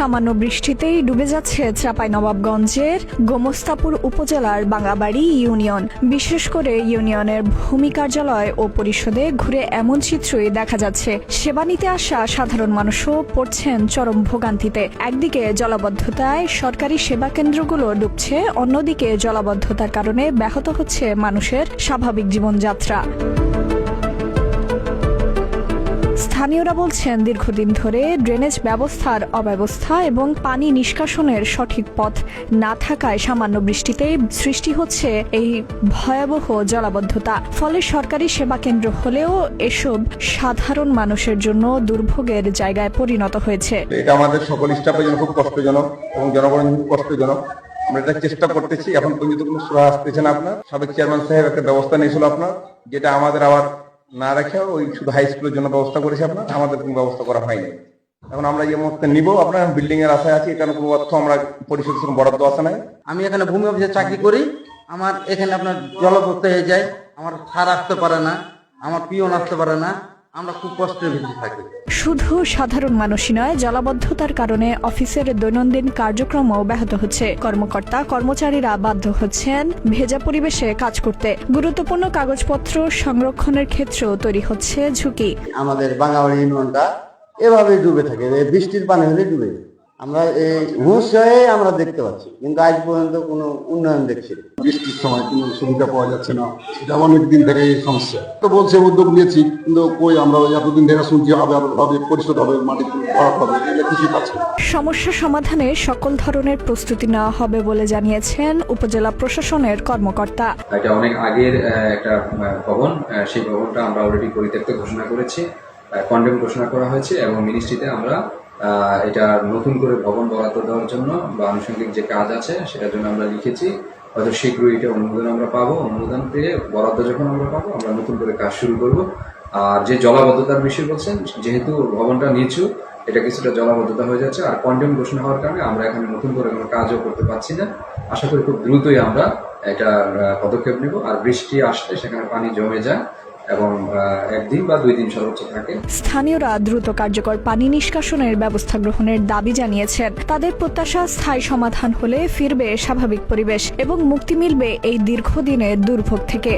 সামান্য বৃষ্টিতেই ডুবে যাচ্ছে চাঁপাইনবাবগঞ্জের গোমস্তাপুর উপজেলার বাঙ্গাবাড়ি ইউনিয়ন। বিশেষ করে ইউনিয়নের ভূমি কার্যালয় ও পরিষদে ঘুরে এমন চিত্রই দেখা যাচ্ছে। সেবা নিতে আসা সাধারণ মানুষও পড়ছেন চরম ভোগান্তিতে। একদিকে জলাবদ্ধতায় সরকারি সেবা কেন্দ্রগুলো ডুবছে, অন্যদিকে জলাবদ্ধতার কারণে ব্যাহত হচ্ছে মানুষের স্বাভাবিক জীবনযাত্রা। স্থানীয়রা বলছেন, দীর্ঘদিন ধরে ড্রেনেজ ব্যবস্থার অব্যবস্থা এবং পানি নিষ্কাশনের সঠিক পথ না থাকায় সামান্য বৃষ্টিতেই সৃষ্টি হচ্ছে এই ভয়াবহ জলাবদ্ধতা। ফলে সরকারি সেবা কেন্দ্র হলেও এসব সাধারণ মানুষের জন্য দুর্ভোগের জায়গায় পরিণত হয়েছে। এটা আমাদের সকল স্টাফের জন্য খুব কষ্টজনক এবং জনগণের জন্য খুব কষ্টজনক। আমরা এটা চেষ্টা করতেছি, এখন পর্যন্ত কোনো সুরা আসতেছে না। আপনার সাবেক চেয়ারম্যান সাহেব একটা ব্যবস্থা নিয়েছিল আপনার, যেটা আমাদের আবার না রেখে ওই শুধু হাই স্কুলের জন্য ব্যবস্থা করেছে আপনার, আমাদের কোনো ব্যবস্থা করা হয়নি। এখন আমরা এই মুহূর্তে নিব আপনার বিল্ডিং এর আশায় আছি, এখানে কোনো অর্থ আমরা পরিষদ বরাদ্দ আছে নাই। আমি এখানে ভূমি অফিসে চাকরি করি, আমার এখানে আপনার জলপথ হয়ে যায়, আমার সার আসতে পারে না, আমার পিয়ন আসতে পারে না, আমরা খুব কষ্টের ভিতরে থাকি। শুধু সাধারণ মানুষই নয়, জলাবদ্ধতার কারণে অফিসের দৈনন্দিন কার্যক্রমও ব্যাহত হচ্ছে। কর্মকর্তা কর্মচারীরা বাধ্য হচ্ছেন ভেজা পরিবেশে কাজ করতে। গুরুত্বপূর্ণ কাগজপত্র সংরক্ষণের ক্ষেত্রেও তৈরি হচ্ছে ঝুঁকি। আমাদের বাঙ্গাবাড়ি ইউনিয়নটা এভাবেই ডুবে থাকে, বৃষ্টির পানি হলে ডুবে। আমরা এই হুঁশ হয়ে আমরা দেখতে পাচ্ছি, কিন্তু আজ পর্যন্ত কোনো উন্নয়ন দেখছি না। বৃষ্টির সময় কোনো সুবিধা পাওয়া যাচ্ছে না, এটা অনেক দিন থেকে এই সমস্যা। তো বলছে উদ্যোগ নিয়েছি, কিন্তু কই আমরা এতদিন ধরে শুনছি হবে পরিশোধ হবে, মাটি ভরাট হবে, এগুলো কিছুই পাচ্ছি না। সমস্যা সমাধানে সকল ধরনের প্রস্তুতি নেওয়া হবে বলে জানিয়েছেন উপজেলা প্রশাসনের কর্মকর্তা। এটা অনেক আগের একটা ভবন, সেই ভবনটা আমরা অলরেডি পরিত্যক্ত ঘোষণা করেছি, কন্ডেম ঘোষণা করা হয়েছে এবং মিনিস্ট্রিতে আমরা এটা নতুন করে ভবন বরাদ্দ দেওয়ার জন্য বা আনুষঙ্গিক যে কাজ আছে সেটার জন্য আমরা লিখেছি। হয়তো শীঘ্রই এটা অনুমোদন আমরা পাবো, অনুমোদন পেয়ে বরাদ্দ যখন আমরা পাবো আমরা নতুন করে কাজ শুরু করব। আর যে জলাবদ্ধতার বিষয় বলছেন, যেহেতু ভবনটা নিচু, এটা কিছুটা জলাবদ্ধতা হয়ে যাচ্ছে, আর কন্ডেম ঘোষণা হওয়ার কারণে আমরা এখানে নতুন করে কোনো কাজও করতে পারছি না। আশা করি খুব দ্রুতই আমরা এটা পদক্ষেপ নেব। আর বৃষ্টি আসলে সেখানে পানি জমে যায় এবং একদিন বা 2 দিন সর্বোচ্চ থাকে। স্থানীয়রা দ্রুত কার্যকর পানি নিষ্কাশনের ব্যবস্থা গ্রহণের দাবি জানিয়েছেন। তাদের প্রত্যাশা, স্থায়ী সমাধান হলে ফিরবে স্বাভাবিক পরিবেশ এবং মুক্তি মিলবে এই দীর্ঘদিনের দুর্ভোগ থেকে।